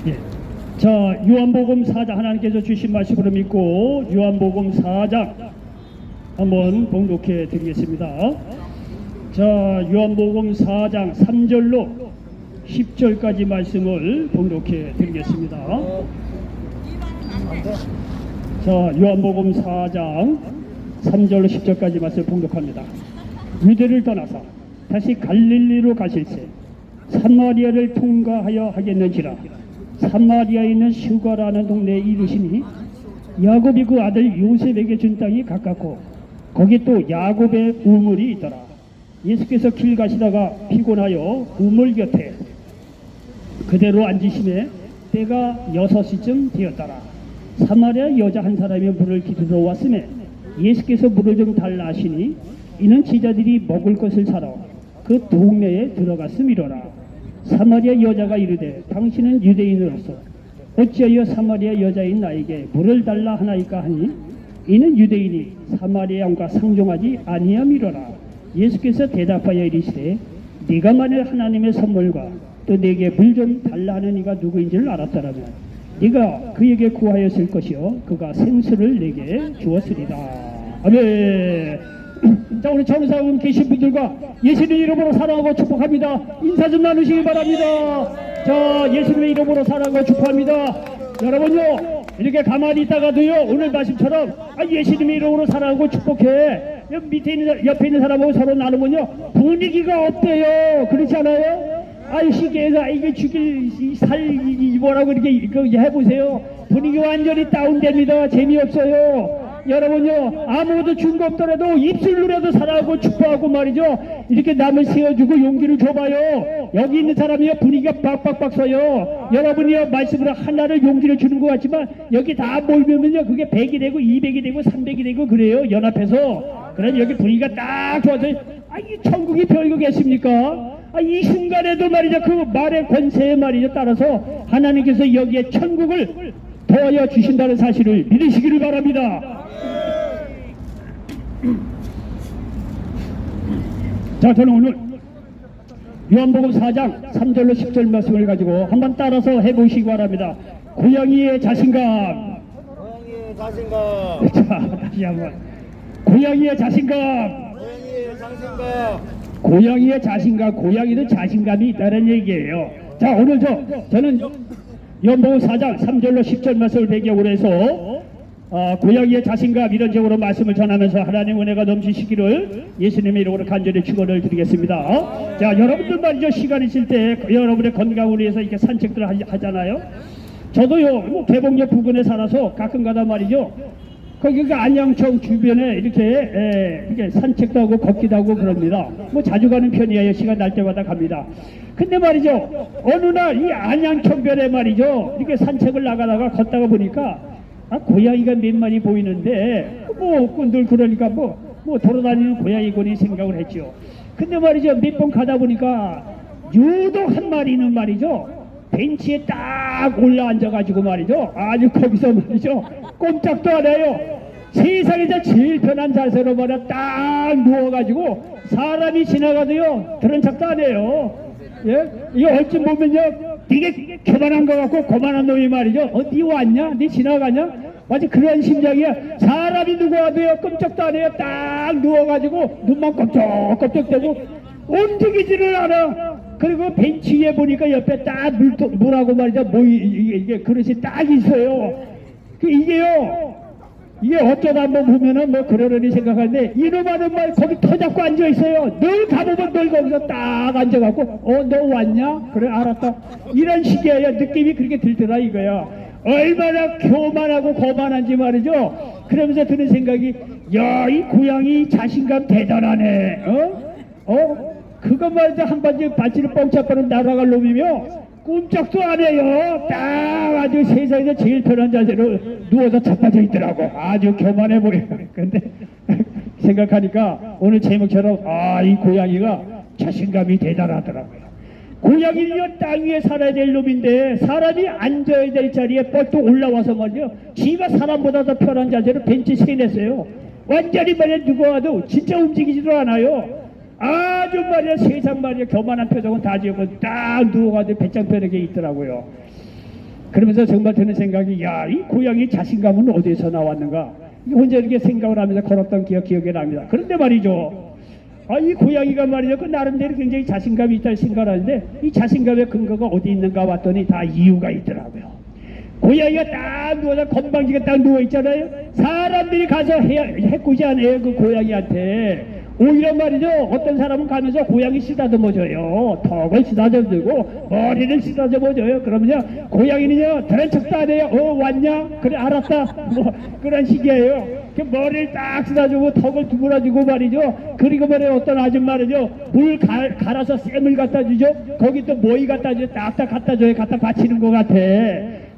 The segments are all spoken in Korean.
예. 자, 요한복음 4장 하나님께서 주신 말씀으로 믿고 요한복음 4장 한번 봉독해 드리겠습니다. 자, 요한복음 4장 3절로 10절까지 말씀을 봉독해 드리겠습니다. 자, 요한복음 4장 3절로 10절까지 말씀을 봉독합니다. 유대를 떠나서 다시 갈릴리로 가실새 사마리아를 통과하여 하겠는지라. 사마리아에 있는 수가라는 동네에 이르시니 야곱이 그 아들 요셉에게 준 땅이 가깝고 거기 또 야곱의 우물이 있더라. 예수께서 길 가시다가 피곤하여 우물 곁에 그대로 앉으시매 때가 6시쯤 되었더라. 사마리아 여자 한 사람이 물을 기르러 왔으매 예수께서 물을 좀 달라 하시니 이는 제자들이 먹을 것을 사러 그 동네에 들어갔음이로라. 사마리아 여자가 이르되 당신은 유대인으로서 어찌하여 사마리아 여자인 나에게 물을 달라 하나이까 하니 이는 유대인이 사마리아인과 상종하지 아니함이로라. 예수께서 대답하여 이르시되 네가 만일 하나님의 선물과 또 내게 물 좀 달라 하는 이가 누구인 줄 알았더라면 네가 그에게 구하였을 것이요 그가 생수를 내게 주었으리라. 아멘. 자, 우리 정사분 계신 분들과 예수님의 이름으로 사랑하고 축복합니다. 인사 좀 나누시기 바랍니다. 자, 예수님의 이름으로 사랑하고 축복합니다. 여러분요, 이렇게 가만히 있다가도요, 오늘 말씀처럼 예수님의 이름으로 사랑하고 축복해. 밑에 있는, 옆에 있는 사람하고 서로 나누면요, 분위기가 어때요? 그렇지 않아요? 시계에서 이게 죽일 뭐라고 이렇게 해보세요. 분위기 완전히 다운됩니다. 재미없어요. 여러분요, 아무것도 준 거 없더라도 입술로라도 사랑하고 축복하고 말이죠. 이렇게 남을 세워주고 용기를 줘봐요. 여기 있는 사람이요, 분위기가 빡빡빡 서요. 여러분이요, 말씀으로 하나를 용기를 주는 것 같지만 여기 다 모이면요, 그게 100이 되고 200이 되고 300이 되고 그래요. 연합해서. 그래서 여기 분위기가 딱 좋아서 이 천국이 별거겠습니까? 이 순간에도 말이죠, 그 말의 권세에 말이죠, 따라서 하나님께서 여기에 천국을 도와여 주신다는 사실을 믿으시기를 바랍니다. 자, 저는 오늘 요한복음 4장 3절로 10절 말씀을 가지고 한번 따라서 해보시기 바랍니다. 고양이의 자신감. 고양이의 자신감. 자, 다시 한번. 고양이의 자신감. 고양이의 자신감. 고양이의 자신감. 고양이도 자신감이 있다는 얘기예요. 자, 오늘 저는 요한복음 4장 3절로 10절 말씀을 배경으로 해서 고양이의 자신감 이런 제목으로 말씀을 전하면서 하나님 은혜가 넘치시기를 예수님의 이름으로 간절히 축원을 드리겠습니다. 자, 여러분들 말이죠, 시간 있을 때 여러분의 건강을 위해서 이렇게 산책들 하잖아요. 저도요, 뭐 개봉역 부근에 살아서 가끔 가다 말이죠, 거기가 안양청 주변에 이렇게 산책도 하고 걷기도 하고 그럽니다. 뭐 자주 가는 편이에요. 시간 날 때마다 갑니다. 근데 말이죠, 어느 날 이 안양천변에 말이죠, 이렇게 산책을 나가다가 걷다가 보니까 고양이가 몇 마리 보이는데 늘 그러니까 뭐 돌아다니는 고양이군이 생각을 했죠. 근데 말이죠, 몇 번 가다 보니까 유독 한 마리는 말이죠, 벤치에 딱 올라앉아가지고 말이죠, 아주 거기서 말이죠, 꼼짝도 안 해요. 세상에서 제일 편한 자세로 말이야 딱 누워가지고 사람이 지나가도요 그런 척도 안 해요. 예? 이거 얼핏 보면요, 되게 교만한 것 같고 고만한 놈이 말이죠, 어디 왔냐? 네 지나가냐? 마치 그런 심정이야. 사람이 누구 와도요 꼼짝도 안 해요. 딱 누워가지고 눈만 껌쩍껌쩍대고 움직이지를 않아. 그리고 벤치 위에 보니까 옆에 딱 물하고 말이죠, 이게 그릇이 딱 있어요. 이게 어쩌다 한번 보면은 뭐 그러려니 생각하는데 이놈하는 말 거기 터 잡고 앉아있어요. 늘 가보면 늘 거기서 딱 앉아갖고 너 왔냐? 그래 알았다. 이런 식이에요. 느낌이 그렇게 들더라 이거야. 얼마나 교만하고 거만한지 말이죠. 그러면서 드는 생각이, 야, 이 고양이 자신감 대단하네. 그거 말이죠, 한 번 발치를 뻥짝거리면 날아갈 놈이며 꼼짝도 안 해요. 딱 아주 세상에서 제일 편한 자세로 누워서 자빠져 있더라고. 아주 교만해 보여요. 근데 생각하니까 오늘 제목처럼 이 고양이가 자신감이 대단하더라고요. 고양이는요, 땅 위에 살아야 될 놈인데 사람이 앉아야 될 자리에 뻘떡 올라와서 말이죠, 지가 사람보다 더 편한 자세로 벤치 세냈어요. 완전히 말이야 누가 와도 진짜 움직이지도 않아요. 아주 말이야 세상 말이야 교만한 표정은 다 지우고 딱 누워가지고 배짱 펴게 있더라고요. 그러면서 정말 드는 생각이, 야, 이 고향의 자신감은 어디서 나왔는가? 혼자 이렇게 생각을 하면서 걸었던 기억이 납니다. 그런데 말이죠, 이 고양이가 말이죠, 그 나름대로 굉장히 자신감이 있다는 생각을 하는데, 이 자신감의 근거가 어디 있는가 봤더니 다 이유가 있더라고요. 고양이가 딱 누워서 건방지게 딱 누워있잖아요. 사람들이 가서 해코지 안 해요, 그 고양이한테. 오히려 말이죠, 어떤 사람은 가면서 고양이 쓰다듬어줘요. 턱을 쓰다듬어주고 머리를 쓰다듬어줘요. 그러면요, 고양이는요 다른 척도 안 해요. 왔냐? 그래, 알았다. 뭐 그런 식이에요. 그 머리를 딱 쓰다주고 턱을 두드려주고 말이죠. 그리고 말이요, 어떤 아줌마는요, 물 갈아서 쌤을 갖다 주죠. 거기 또 모이 갖다 주죠. 딱딱 갖다 줘요. 갖다 바치는 것 같아.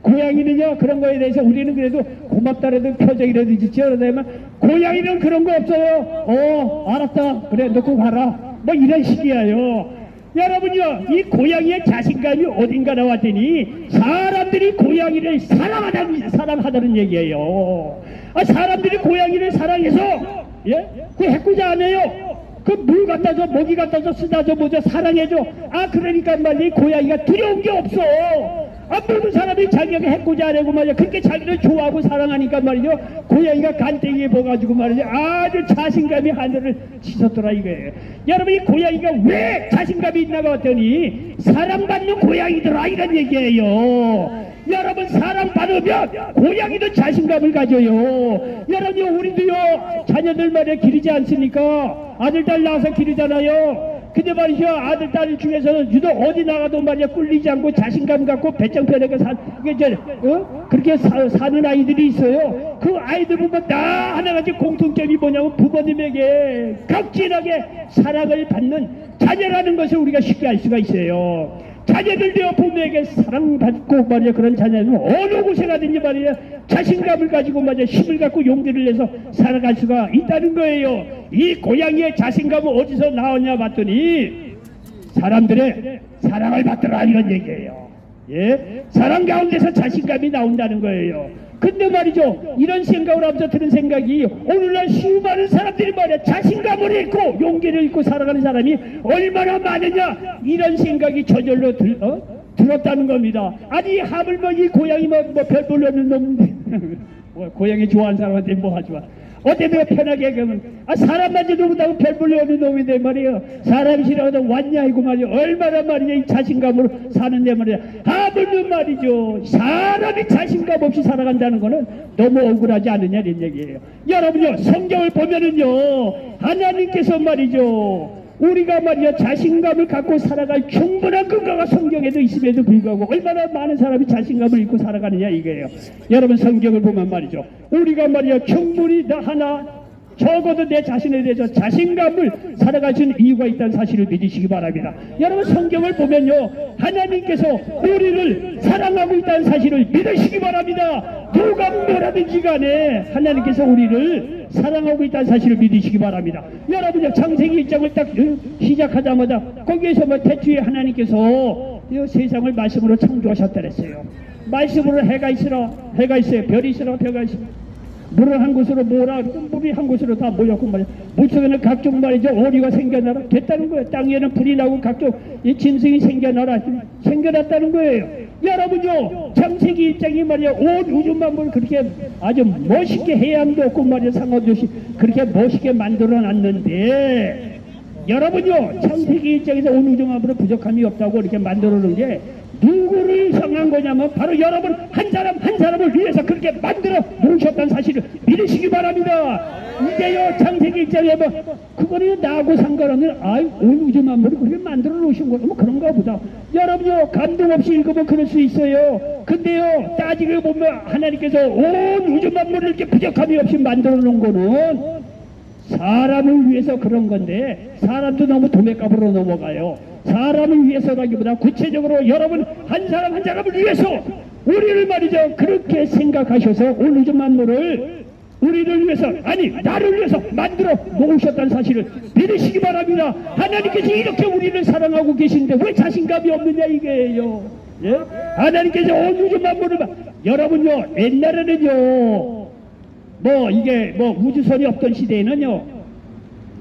고양이는요, 그런 거에 대해서 우리는 그래도 고맙다라도 표정이라도 짓죠. 그러면 고양이는 그런 거 없어요. 알았다. 그래, 놓고 가라. 뭐 이런 식이에요. 여러분요, 이 고양이의 자신감이 어딘가 나왔더니 사람들이 고양이를 사랑하다는 얘기예요. 사람들이 고양이를 사랑해서, 예? 그 해코지 안 해요. 그 물 갖다 줘, 먹이 갖다 줘, 쓰다 줘, 뭐죠, 사랑해줘. 그러니까 말이 고양이가 두려운 게 없어. 모든 사람이 자기가 해코지 안 하고 말이야, 그렇게 자기를 좋아하고 사랑하니까 말이죠, 고양이가 간땡이에 먹어가지고 말이죠, 아주 자신감이 하늘을 치솟더라 이거예요. 여러분, 이 고양이가 왜 자신감이 있나 봤더니 사랑받는 고양이더라 이런 얘기예요. 여러분, 사랑받으면 고양이도 자신감을 가져요. 여러분, 우리도요, 자녀들 말이야 기르지 않습니까? 아들 딸 낳아서 기르잖아요. 근데 말이죠, 아들 딸 중에서는 유독 어디 나가도 말이야 꿀리지 않고 자신감 갖고 배짱 펴내고 그렇게 사는 아이들이 있어요. 그 아이들 보면 다 하나같이 공통점이 뭐냐면 부모님에게 극진하게 사랑을 받는 자녀라는 것을 우리가 쉽게 알 수가 있어요. 자녀들도 부모에게 사랑받고 말이야, 그런 자녀는 어느 곳에 가든지 말이야 자신감을 가지고 말이야 힘을 갖고 용기를 내서 살아갈 수가 있다는 거예요. 이 고양이의 자신감은 어디서 나오냐 봤더니 사람들의 사랑을 받더라 이런 얘기예요. 예? 사랑 가운데서 자신감이 나온다는 거예요. 근데 말이죠, 이런 생각을 하면서 드는 생각이, 오늘날 수많은 사람들이 말이야 자신감을 잃고 용기를 잃고 살아가는 사람이 얼마나 많으냐, 이런 생각이 저절로 들었다는 겁니다. 아니, 하물며 이 고양이 별 볼일 없는 놈인데 고양이 좋아하는 사람한테 뭐 하지 마. 어때도 편하게 그러면 사람 만져도 못하고 별 볼일 없는 놈인데 말이에요. 사람이 싫어하다 왔냐 이거 말이야. 얼마나 말이야 이 자신감으로 사는데 말이야. 하물며 말이죠, 사람이 자신감 없이 살아간다는 거는 너무 억울하지 않느냐 이런 얘기예요. 여러분요, 성경을 보면은요, 하나님께서 말이죠, 우리가 말이야 자신감을 갖고 살아갈 충분한 근거가 성경에도 있음에도 불구하고 얼마나 많은 사람이 자신감을 잃고 살아가느냐 이거예요. 여러분, 성경을 보면 말이죠, 우리가 말이야 충분히 하나 적어도 내 자신에 대해서 자신감을 살아갈 수 있는 이유가 있다는 사실을 믿으시기 바랍니다. 여러분, 성경을 보면요, 하나님께서 우리를 사랑하고 있다는 사실을 믿으시기 바랍니다. 누가 뭐라든지 간에 하나님께서 우리를 사랑하고 있다는 사실을 믿으시기 바랍니다. 여러분요, 창세기 1장을 딱 시작하자마자 거기에서 태초에 하나님께서 세상을 말씀으로 창조하셨다 그랬어요. 말씀으로 해가 있으라 해가 있어요. 별이 있으라 별가 있어요. 물을 한 곳으로 모으라, 물이 한 곳으로 다 모였고 말이야. 물속에는 각종 말이죠 오리가 생겨나라 됐다는 거예요. 땅에는 불이 나고 각종 짐승이 생겨났다는 거예요. 여러분요, 창세기 1장이 말이야 온 우주 만물을 그렇게 아주 멋있게, 해양도 없고 말이야 상어도 없이 그렇게 멋있게 만들어 놨는데, 여러분요, 창세기 1장에서 온 우주 만물은 부족함이 없다고 이렇게 만들어 놓은 게 누구를 향한 거냐면 바로 여러분 한 사람 한 사람을 위해서 그렇게 만들어 놓으셨다는 사실을 믿으시기 바랍니다. 이제요, 창세기 1장에 그거는 나하고 상관없는 온 우주 만물을 그렇게 만들어 놓으신 거는 뭐 그런가 보다. 여러분요, 감동 없이 읽으면 그럴 수 있어요. 근데요, 따지고 보면 하나님께서 온 우주 만물을 이렇게 부족함이 없이 만들어 놓은 거는 사람을 위해서 그런 건데, 사람도 너무 도매값으로 넘어가요. 사람을 위해서라기보다 구체적으로 여러분 한 사람 한 사람을 위해서 우리를 말이죠 그렇게 생각하셔서 온 우주 만물을 우리를 위해서, 아니 나를 위해서 만들어 놓으셨다는 사실을 믿으시기 바랍니다. 하나님께서 이렇게 우리를 사랑하고 계신데 왜 자신감이 없느냐 이게요. 예? 하나님께서 온 우주 만물을 여러분요, 옛날에는요 이게 우주선이 없던 시대에는요,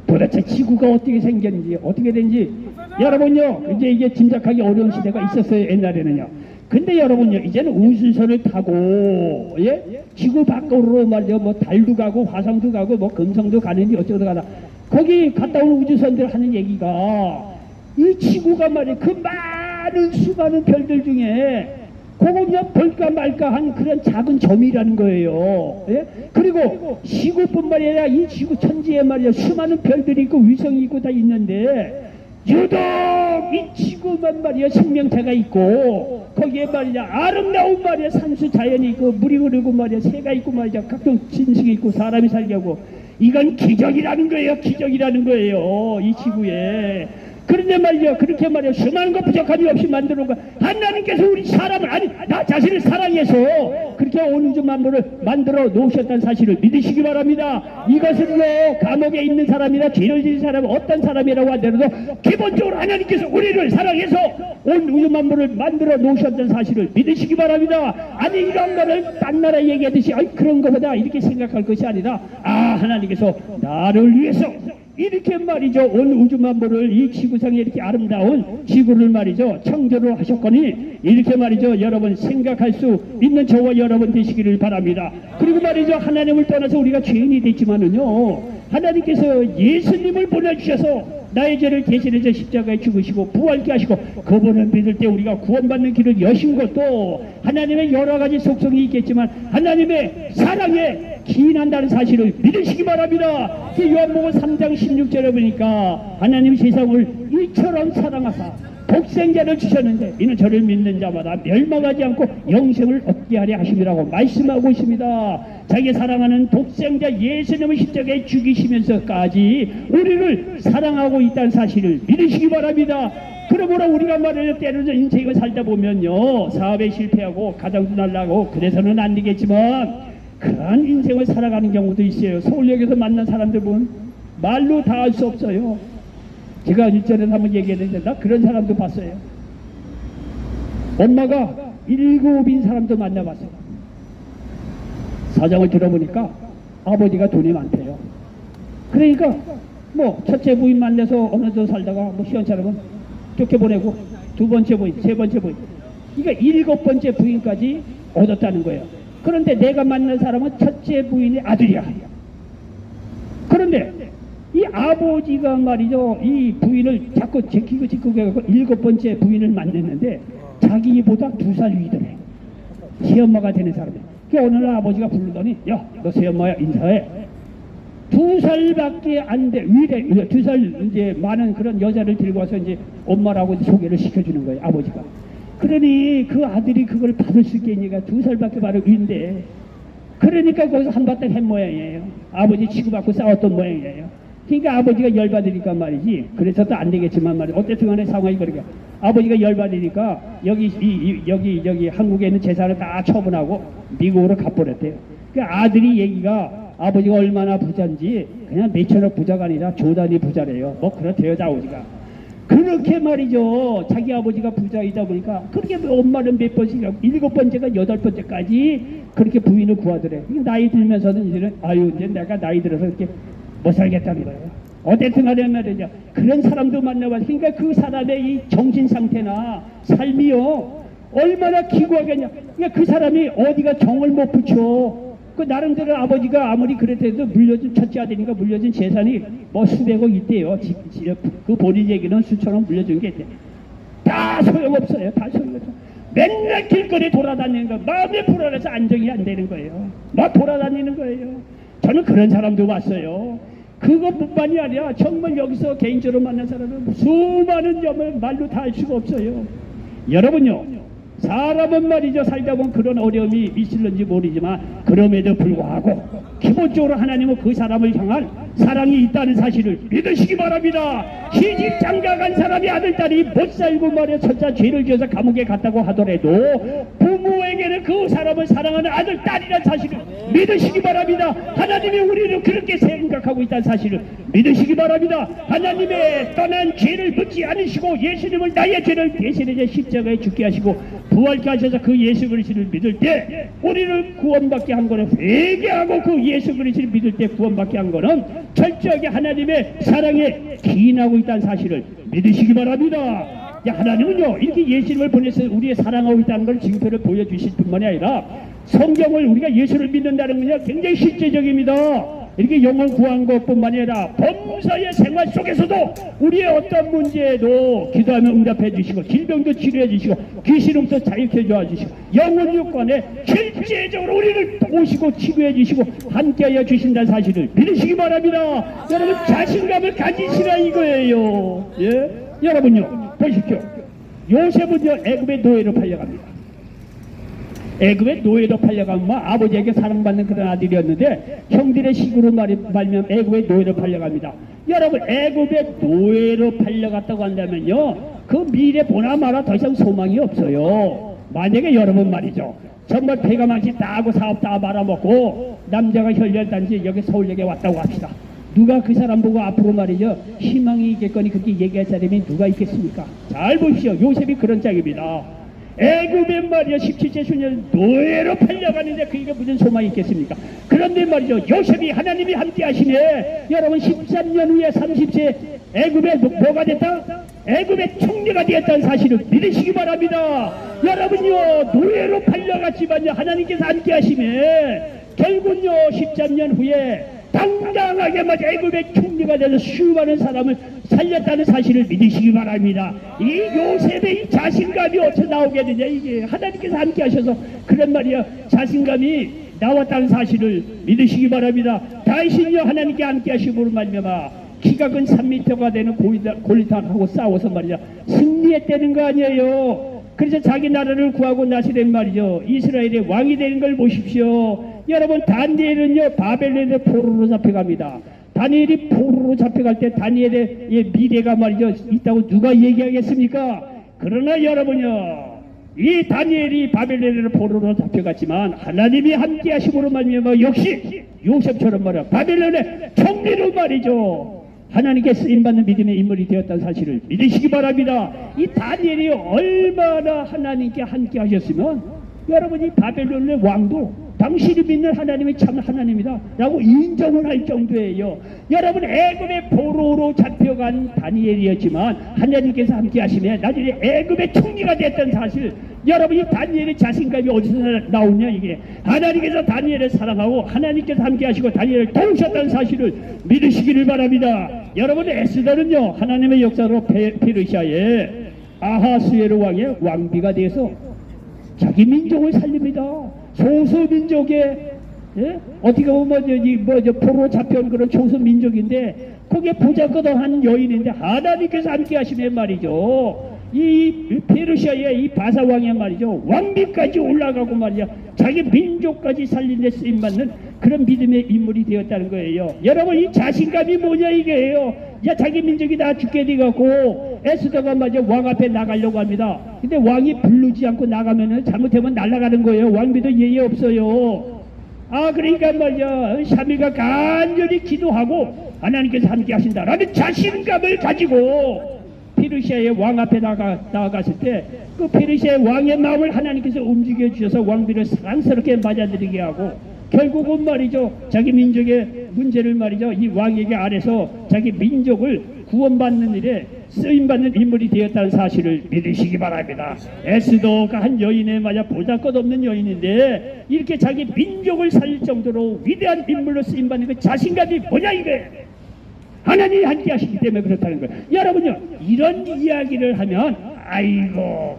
도대체 지구가 어떻게 생겼는지 어떻게 된지 여러분요, 이제 이게 짐작하기 어려운 시대가 있었어요. 옛날에는요, 근데 여러분요, 이제는 우주선을 타고, 예? 지구 밖으로 말이죠. 뭐 달도 가고, 화성도 가고, 뭐 금성도 가는지 어쩌고 가다. 거기 갔다 온 우주선들 하는 얘기가, 이 지구가 말이에요. 그 많은 수많은 별들 중에, 그거 그냥 볼까 말까 한 그런 작은 점이라는 거예요. 예? 그리고 지구뿐만 아니라 이 지구 천지에 말이야 수많은 별들이 있고 위성이 있고 다 있는데 유독 이 지구만 말이야 생명체가 있고 거기에 말이야 아름다운 말이야 산수 자연이 있고 물이 흐르고 말이야 새가 있고 말이야 각종 짐승이 있고 사람이 살게 하고 이건 기적이라는 거예요. 기적이라는 거예요. 이 지구에. 그런데 말이야 그렇게 말이야 수많은 것 부족함이 없이 만들어 놓은 거 하나님께서 우리 사람을 아니 나 자신을 사랑해서 그렇게 온 우주 만물을 만들어 놓으셨다는 사실을 믿으시기 바랍니다. 이것은요 감옥에 있는 사람이나 죄를 지은 사람 어떤 사람이라고 하더라도 기본적으로 하나님께서 우리를 사랑해서 온 우주 만물을 만들어 놓으셨다는 사실을 믿으시기 바랍니다. 아니 이런 거를 딴 나라 얘기하듯이 아이 그런 거보다 이렇게 생각할 것이 아니라 아 하나님께서 나를 위해서 이렇게 말이죠 온 우주 만물을 이 지구상에 이렇게 아름다운 지구를 말이죠 창조를 하셨거니 이렇게 말이죠 여러분 생각할 수 있는 저와 여러분 되시기를 바랍니다. 그리고 말이죠 하나님을 떠나서 우리가 죄인이 됐지만은요 하나님께서 예수님을 보내주셔서 나의 죄를 대신해서 십자가에 죽으시고 부활케 하시고 그분을 믿을 때 우리가 구원받는 길을 여신 것도 하나님의 여러 가지 속성이 있겠지만 하나님의 사랑에 기인한다는 사실을 믿으시기 바랍니다. 요한복음 3장 16절에 보니까 하나님 세상을 이처럼 사랑하사 독생자를 주셨는데 이는 저를 믿는 자마다 멸망하지 않고 영생을 얻게 하려 하심이라고 말씀하고 있습니다. 자기 사랑하는 독생자 예수님을 십자가에 죽이시면서까지 우리를 사랑하고 있다는 사실을 믿으시기 바랍니다. 그러므로 우리가 말하는 때로는 인생을 살다 보면요 사업에 실패하고 가정도 날라고 그래서는 안 되겠지만 그런 인생을 살아가는 경우도 있어요. 서울역에서 만난 사람들 보면 말로 다 할 수 없어요. 제가 일전에 한번 얘기했는데 나 그런 사람도 봤어요. 엄마가 7인 사람도 만나봤어요. 사정을 들어보니까 아버지가 돈이 많대요. 그러니까 뭐 첫째 부인 만나서 어느 데 살다가 뭐 시원찮으면 쫓겨보내고 두 번째 부인, 세 번째 부인 그러니까 7번째 부인까지 얻었다는 거예요. 그런데 내가 만난 사람은 첫째 부인의 아들이야. 그런데 이 아버지가 말이죠 이 부인을 자꾸 지키고 해갖고 7번째 부인을 만났는데 자기보다 2살 위더래. 새엄마가 되는 사람이야. 그 어느 날 아버지가 부르더니 야 너 새엄마야 인사해. 2살밖에 안 돼. 위래 2살 이제 많은 그런 여자를 데리고 와서 이제 엄마라고 소개를 시켜주는 거예요 아버지가. 그러니 그 아들이 그걸 받을 수 있겠니까 2살밖에 바로 위인데 그러니까 거기서 한바탕 한 모양이에요. 아버지 치고받고 싸웠던 모양이에요. 그러니까 아버지가 열받으니까 말이지 그래서도 안 되겠지만 말이지 어쨌든 간에 상황이 그러니까 아버지가 열받으니까 여기 한국에 있는 재산을 다 처분하고 미국으로 가버렸대요. 그 아들이 얘기가 아버지가 얼마나 부자인지 그냥 몇천억 부자가 아니라 조단위 부자래요. 뭐 그렇대요 아버지가. 그렇게 말이죠 자기 아버지가 부자이다 보니까 그렇게 엄마는 몇 번씩 7번째가 8번째까지 그렇게 부인을 구하더래. 나이 들면서는 이제는 아유 이제 내가 나이 들어서 이렇게 못 살겠다는 거예요. 어쨌든 간에 말이죠 그런 사람도 만나봤어요. 그러니까 그 사람의 이 정신 상태나 삶이요 얼마나 기구하겠냐. 그러니까 그 사람이 어디가 정을 못 붙여. 그 나름대로 아버지가 아무리 그랬대도 물려준 첫째 아들이니까 물려준 재산이 뭐 수백억 있대요. 그 본인 얘기는 수천억 물려준 게 있대. 다 소용없어요. 다 소용없어요. 맨날 길거리 돌아다니는 거 마음이 불안해서 안정이 안 되는 거예요. 막 돌아다니는 거예요. 저는 그런 사람도 봤어요. 그것뿐만이 아니라 정말 여기서 개인적으로 만난 사람은 수많은 점을 말로 다 할 수가 없어요. 여러분요 사람은 말이죠 살다 보면 그런 어려움이 있을는지 모르지만 그럼에도 불구하고 기본적으로 하나님은 그 사람을 향한 사랑이 있다는 사실을 믿으시기 바랍니다. 시집 장가간 사람이 아들딸이 못 살고 말이야 설사 죄를 지어서 감옥에 갔다고 하더라도 부모에게는 그 사람을 사랑하는 아들딸이라는 사실을 믿으시기 바랍니다. 하나님이 우리를 그렇게 생각하고 있다는 사실을 믿으시기 바랍니다. 하나님의 떠난 죄를 묻지 않으시고 예수님을 나의 죄를 대신해 십자가에 죽게 하시고 부활케 하셔서 그 예수 그리스도를 믿을 때 우리를 구원받게 한 거는 회개하고 그 예수 그리스도를 믿을 때 구원받게 한 거는 철저하게 하나님의 사랑에 기인하고 있다는 사실을 믿으시기 바랍니다. 야, 하나님은요 이렇게 예수님을 보내서 우리의 사랑하고 있다는 걸 징표를 보여주실 뿐만이 아니라 성경을 우리가 예수를 믿는다는 건요 굉장히 실제적입니다. 이렇게 영을 구한 것뿐만 아니라 범사의 생활 속에서도 우리의 어떤 문제에도 기도하면 응답해 주시고 질병도 치료해 주시고 귀신으로부터 자유케 도와주시고 영혼 육관에 실제적으로 우리를 오시고 치료해 주시고 함께하여 주신다는 사실을 믿으시기 바랍니다. 여러분 자신감을 가지시라 이거예요. 예? 여러분요 보십시오. 요셉은요 애굽의 노예로 팔려갑니다. 애굽의 노예로 팔려가면 아버지에게 사랑받는 그런 아들이었는데 형들의 식으로 말면 애굽의 노예로 팔려갑니다. 여러분 애굽의 노예로 팔려갔다고 한다면요 그 미래 보나 마나 더 이상 소망이 없어요. 만약에 여러분 말이죠 정말 배가 망치 다 하고 사업 다 말아먹고 남자가 혈혈단지 여기 서울역에 왔다고 합시다. 누가 그 사람 보고 앞으로 말이죠 희망이 있겠거니 그렇게 얘기할 사람이 누가 있겠습니까? 잘 보십시오. 요셉이 그런 짝입니다. 애굽에 말이야 17세 수년 노예로 팔려가는데 그게 무슨 소망이 있겠습니까? 그런데 말이죠 요셉이 하나님이 함께 하시네 여러분 13년 후에 30세 애굽에 뭐가 됐다? 애굽의 총리가 되었다는 사실을 믿으시기 바랍니다. 여러분요 노예로 팔려갔지만요 하나님께서 함께 하시네 결국은요 13년 후에 당당하게 맞아 애굽의 총리가 돼서 수많은 사람을 살렸다는 사실을 믿으시기 바랍니다. 이 요셉의 이 자신감이 어디서 나오게 되냐 이게 하나님께서 함께 하셔서 그런 말이야 자신감이 나왔다는 사실을 믿으시기 바랍니다. 다윗은요 하나님께 함께 하심으로 말미암아 키가 근 3m가 되는 골리앗하고 싸워서 말이야 승리했다는 거 아니에요. 그래서 자기 나라를 구하고 나시된 말이죠 이스라엘의 왕이 되는 걸 보십시오. 여러분 다니엘은요 바벨론의 포로로 잡혀갑니다. 다니엘이 포로로 잡혀갈 때 다니엘의 미래가 말이죠 있다고 누가 얘기하겠습니까? 그러나 여러분요 이 다니엘이 바벨론의 포로로 잡혀갔지만 하나님이 함께 하심으로 말미암아 역시 요셉처럼 말이야 바벨론의 총리로 말이죠 하나님께 쓰임받는 믿음의 인물이 되었다는 사실을 믿으시기 바랍니다. 이 다니엘이 얼마나 하나님께 함께 하셨으면 여러분이 바벨론의 왕도 당신이 믿는 하나님이 참 하나님이다 라고 인정을 할 정도예요. 여러분 애굽의 포로로 잡혀간 다니엘이었지만 하나님께서 함께 하시면 나중에 애굽의 총리가 됐던 사실 여러분이 다니엘의 자신감이 어디서 나오냐 이게 하나님께서 다니엘을 사랑하고 하나님께서 함께 하시고 다니엘을 도우셨다는 사실을 믿으시기를 바랍니다. 여러분 에스더는요 하나님의 역사로 페르시아의 아하수에로 왕의 왕비가 돼서 자기 민족을 살립니다. 소수민족의 어떻게 보면 포로 잡혀온 그런 소수민족인데 거기에 보잘것없는 여인인데 하나님께서 함께 하시면 말이죠 이 페르시아의 이 바사왕의 말이죠 왕비까지 올라가고 말이야 자기 민족까지 살린 데 쓰임받는 그런 믿음의 인물이 되었다는 거예요. 여러분 이 자신감이 뭐냐 이게요. 야 자기 민족이 다 죽게 돼갖고 에스더가 말이죠 왕 앞에 나가려고 합니다. 근데 왕이 부르지 않고 나가면은 잘못하면 날아가는 거예요. 왕비도 예의 없어요. 그러니까 말이야 샤미가 간절히 기도하고 하나님께서 함께 하신다라는 자신감을 가지고 페르시아의 왕 앞에 나아갔을 때 그 페르시아의 왕의 마음을 하나님께서 움직여 주셔서 왕비를 사랑스럽게 맞아들이게 하고 결국은 말이죠 자기 민족의 문제를 말이죠 이 왕에게 아래서 자기 민족을 구원받는 일에 쓰임받는 인물이 되었다는 사실을 믿으시기 바랍니다. 에스더가 한 여인에 맞아 보잘것없는 여인인데 이렇게 자기 민족을 살릴 정도로 위대한 인물로 쓰임받는 그 자신감이 뭐냐 이게 하나님이 함께 하시기 때문에 그렇다는 거예요. 여러분요 이런 이야기를 하면 아이고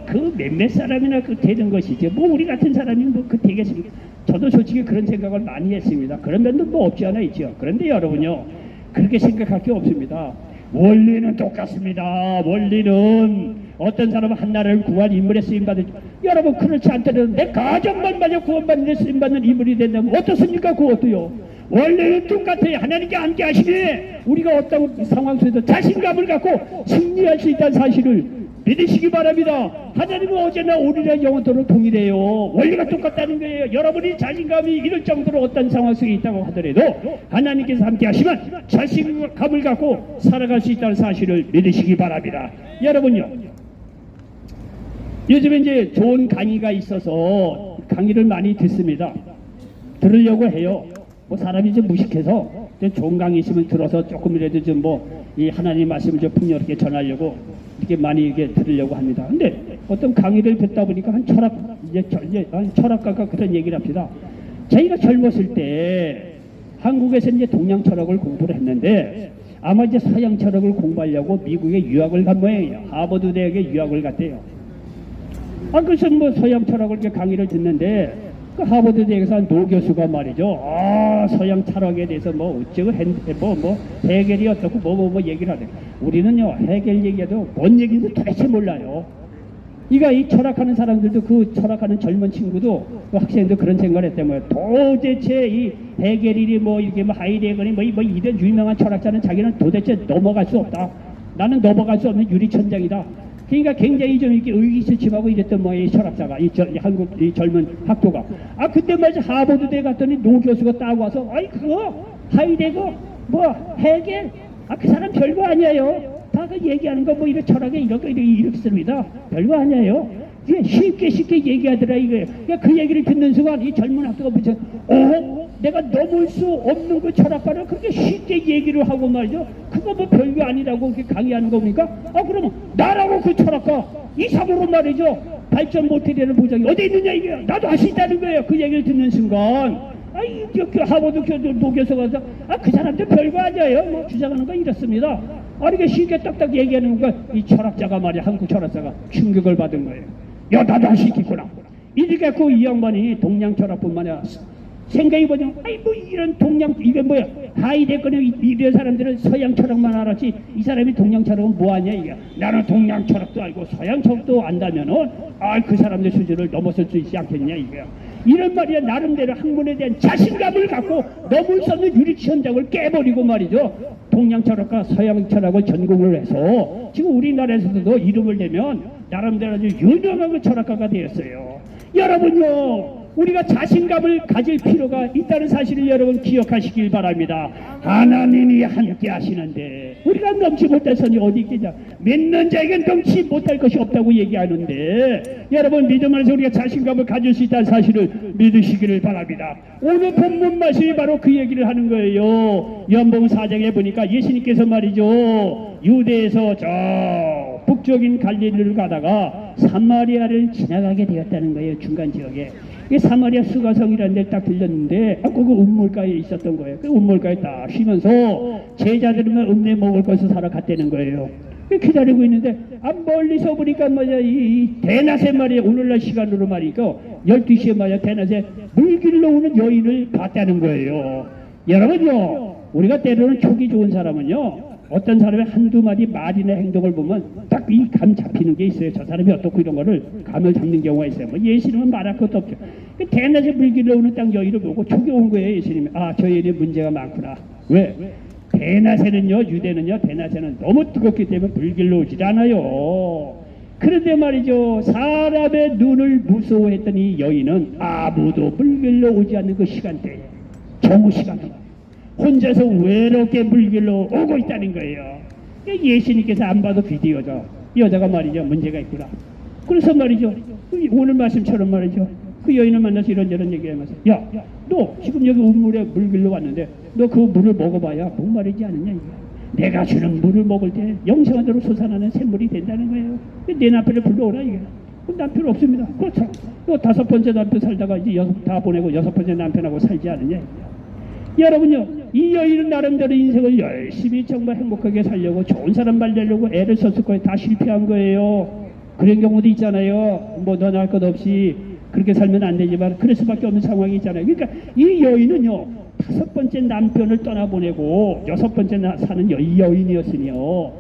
그 몇몇 사람이나 그 되는 것이지 뭐 우리 같은 사람이 뭐 그 되겠습니까? 저도 솔직히 그런 생각을 많이 했습니다. 그런 면도 뭐 없지 않아 있죠. 그런데 여러분요 그렇게 생각할 게 없습니다. 원리는 똑같습니다. 원리는 어떤 사람은 한 나라를 구한 인물에 쓰임받은 여러분 그렇지 않다면 내 가정만 마저 구원받는 데 쓰임받는 인물이 된다면 어떻습니까? 그것도요 원래는 똑같아요. 하나님께 함께 하시네 우리가 어떤 상황 속에서 자신감을 갖고 승리할 수 있다는 사실을 믿으시기 바랍니다. 하나님은 어제나 오늘이나 영원토록 동일해요. 원리가 똑같다는 거예요. 여러분이 자신감이 이럴 정도로 어떤 상황 속에 있다고 하더라도 하나님께서 함께 하시면 자신감을 갖고 살아갈 수 있다는 사실을 믿으시기 바랍니다. 여러분요 요즘에 이제 좋은 강의가 있어서 강의를 많이 듣습니다. 들으려고 해요. 뭐 사람이 좀 무식해서 좀 좋은 강의 있으면 들어서 조금이라도 좀 이 하나님 말씀을 좀 풍요롭게 전하려고 이렇게 많이 이게 들으려고 합니다. 근데 어떤 강의를 듣다 보니까 한 철학가가 그런 얘기를 합니다. 저희가 젊었을 때 한국에서 이제 동양 철학을 공부를 했는데 아마 이제 서양 철학을 공부하려고 미국에 유학을 간 모양이에요. 하버드 대학에 유학을 갔대요. 그래서 뭐 서양 철학을 이렇게 강의를 듣는데 그 하버드 대학에서 한 노 교수가 말이죠. 서양 철학에 대해서 뭐 어쩌고 해겔이 어떻고 뭐 얘기를 하네. 우리는요 해겔 얘기해도 뭔 얘기인지 도대체 몰라요. 이 철학하는 사람들도 그 철학하는 젊은 친구도 그 학생도 그런 생각을 했단 말이에요. 도대체 이 해겔이 뭐 이게 뭐 하이데거니 뭐 이런 유명한 철학자는 자기는 도대체 넘어갈 수 없다. 나는 넘어갈 수 없는 유리천장이다. 그러니까 굉장히 좀 이렇게 의기소침하고 이랬던 이 철학자가 한국 이 젊은 학교가 그때 말이죠 하버드대 갔더니 노 교수가 딱 와서 그거 하이데거 뭐 해겔 그 사람 별거 아니에요. 다 그 얘기하는 거 뭐 이런 철학에 이렇게 씁니다. 별거 아니에요. 쉽게 얘기하더라 이거예요. 그러니까 그 얘기를 듣는 순간 이 젊은 학교가 무슨 내가 넘을 수 없는 그 철학가를 그렇게 쉽게 얘기를 하고 말이죠. 그거 뭐 별거 아니라고 그렇게 강의하는 겁니까? 그러면 나라고 그 철학가 이상으로 말이죠. 발전 못해되는 보장이 어디 있느냐 이게 나도 할 수 있다는 거예요. 그 얘기를 듣는 순간 그 하버드 노교수가 가서 그 사람들 별거 아니에요. 뭐 주장하는 건 이렇습니다. 이렇게 쉽게 딱딱 얘기하는 거 이 철학자가 말이야 한국 철학자가 충격을 받은 거예요. 야 나도 할 수 있겠구나. 이렇게 이 양반이 동양 철학뿐만 아니라 생각이 뭐냐 뭐 이런 동양 이게 뭐야 하이데거니 이런 사람들은 서양 철학만 알았지 이 사람이 동양 철학은 뭐하냐 이게 나는 동양 철학도 알고 서양 철학도 안다면은 그 사람들 수준을 넘어설 수 있지 않겠냐 이게 이런 말이야 나름대로 학문에 대한 자신감을 갖고 넘을 수 없는 유리천장을 깨버리고 말이죠. 동양 철학과 서양 철학을 전공을 해서 지금 우리나라에서도 이름을 대면 나름대로 아주 유명한 철학가가 되었어요. 여러분요 우리가 자신감을 가질 필요가 있다는 사실을 여러분 기억하시길 바랍니다. 하나님이 함께 하시는데 우리가 넘지 못해서니 어디 있겠냐. 믿는 자에겐 넘지 못할 것이 없다고 얘기하는데 여러분 믿음 안에서 우리가 자신감을 가질 수 있다는 사실을 믿으시기를 바랍니다. 오늘 본문 말씀이 바로 그 얘기를 하는 거예요. 요한복음 4장에 보니까 예수님께서 말이죠 유대에서 저 북쪽인 갈릴리를 가다가 사마리아를 지나가게 되었다는 거예요. 중간 지역에 사마리아 수가성이라는 데 딱 들렸는데 거기 운물가에 있었던 거예요. 그 운물가에 딱 쉬면서 제자들만 음료 먹을 것을 사러 갔다는 거예요. 기다리고 있는데 멀리서 보니까 이 대낮에 말이야 오늘날 시간으로 말이니까 12시에 말이야 대낮에 물길로 오는 여인을 봤다는 거예요. 여러분요 우리가 때로는 촉이 좋은 사람은요 어떤 사람의 한두 마디 말이나 행동을 보면 딱 이 감 잡히는 게 있어요. 저 사람이 어떻고 이런 거를 감을 잡는 경우가 있어요. 뭐 예수님은 말할 것도 없죠. 대낮에 물길로 오는 딱 여인을 보고 촉이 온 거예요. 예수님이 저 여인에 문제가 많구나. 왜? 대낮에는요 유대는요 대낮에는 너무 뜨겁기 때문에 물길로 오질 않아요. 그런데 말이죠 사람의 눈을 무서워했던 이 여인은 아무도 물길로 오지 않는 그 시간대에 정오 시간에 혼자서 외롭게 물길로 오고 있다는 거예요. 예수님께서 안 봐도 비디오죠. 이 여자가 말이죠 문제가 있구나. 그래서 말이죠 오늘 말씀처럼 말이죠 그 여인을 만나서 이런저런 얘기하면서 야 너 지금 여기 운물에 물길로 왔는데 너 그 물을 먹어봐야 목마르지 않느냐 이게. 내가 주는 물을 먹을 때 영생하도록 솟아나는 샘물이 된다는 거예요. 내 남편을 불러오라 이게. 남편 없습니다. 그렇죠. 또 5번째 남편 살다가 이제 다 보내고 6번째 남편하고 살지 않느냐. 여러분요 이 여인은 나름대로 인생을 열심히 정말 행복하게 살려고 좋은 사람 만나려고 애를 썼을 거예요. 다 실패한 거예요. 그런 경우도 있잖아요. 뭐 너 날 것 없이 그렇게 살면 안 되지만 그럴 수밖에 없는 상황이 있잖아요. 그러니까 이 여인은요 5번째 남편을 떠나보내고 6번째 사는 여인이었으니요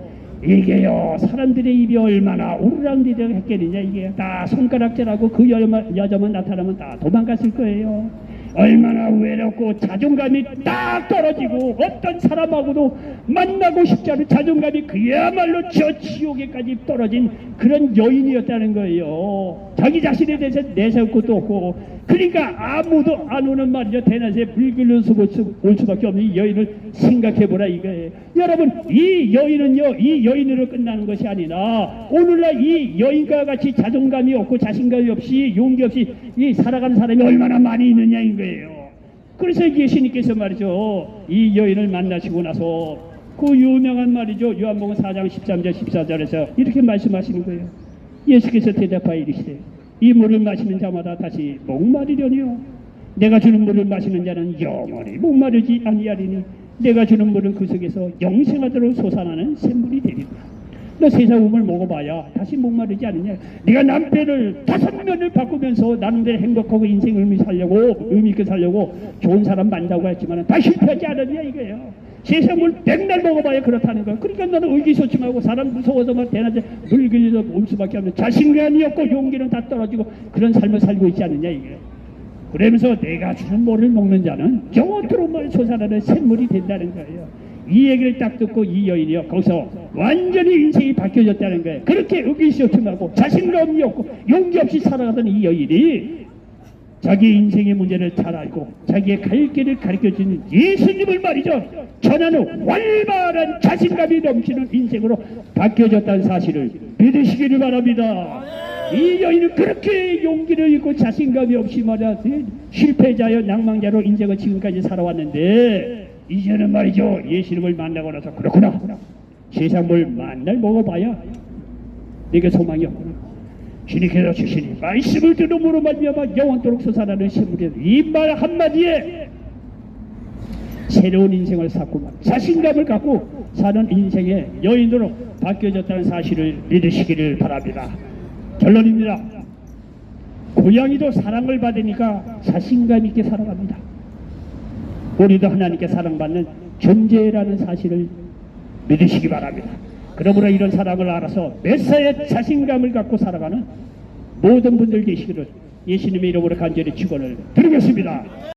이게요 사람들의 입이 얼마나 오르락내리락 했겠느냐. 이게 다 손가락질하고 그 여자만 나타나면 다 도망갔을 거예요. 얼마나 외롭고 자존감이 딱 떨어지고 어떤 사람하고도 만나고 싶지 않은 자존감이 그야말로 저 지옥에까지 떨어진 그런 여인이었다는 거예요. 자기 자신에 대해서 내세울 것도 없고 그러니까 아무도 안 오는 말이죠. 대낮에 물길로 올 수밖에 없는 이 여인을 생각해보라 이거예요. 여러분 이 여인은요 이 여인으로 끝나는 것이 아니라 오늘날 이 여인과 같이 자존감이 없고 자신감이 없이 용기 없이 이 살아가는 사람이 얼마나 많이 있느냐인 거예요. 그래서 예수님께서 말이죠 이 여인을 만나시고 나서 그 유명한 말이죠. 요한복음 4장 13절 14절에서 이렇게 말씀하시는 거예요. 예수께서 대답하여 이르시되 이 물을 마시는 자마다 다시 목마르려니요 내가 주는 물을 마시는 자는 영원히 목마르지 아니하리니 내가 주는 물은 그 속에서 영생하도록 솟아나는 샘물이 되리라. 너 세상 음을 먹어봐야 다시 목마르지 않느냐. 네가 남편을 5명을 바꾸면서 나름대로 행복하고 인생 의미 있게 살려고 좋은 사람 만나고 했지만 다 실패하지 않았냐 이거예요. 세상을 맨날 먹어봐야 그렇다는 거야. 그러니까 너는 의기소침하고 사람 무서워서 막 대낮에 물 길려서 올 수밖에 없는 자신감이 없고 용기는 다 떨어지고 그런 삶을 살고 있지 않느냐 이게. 그러면서 내가 주는 물을 먹는 자는 영원토록 솟아나는 샘물이 된다는 거예요. 이 얘기를 딱 듣고 이 여인이요 거기서 완전히 인생이 바뀌어졌다는 거예요. 그렇게 의기소침하고 자신감이 없고 용기 없이 살아가던 이 여인이 자기 인생의 문제를 잘 알고 자기의 갈 길을 가르쳐주는 예수님을 말이죠 전하는 활발한 자신감이 넘치는 인생으로 바뀌어졌다는 사실을 믿으시기를 바랍니다. 이 여인은 그렇게 용기를 잃고 자신감이 없이 말이야 실패자여 낭망자로 인생을 지금까지 살아왔는데 이제는 말이죠 예수님을 만나고 나서 그렇구나 세상 뭘 만날 먹어봐야 내게 소망이 없구나. 주님께서 주시니 말씀을 들음으로 말미암아 영원토록 솟아나는 샘물이 이 말 한마디에 새로운 인생을 쌓고 자신감을 갖고 사는 인생의 여인으로 바뀌어졌다는 사실을 믿으시기를 바랍니다. 결론입니다. 고양이도 사랑을 받으니까 자신감 있게 살아갑니다. 우리도 하나님께 사랑받는 존재라는 사실을 믿으시기 바랍니다. 그러므로 이런 사랑을 알아서 메시아의 자신감을 갖고 살아가는 모든 분들 계시기를 예수님의 이름으로 간절히 축원을 드리겠습니다.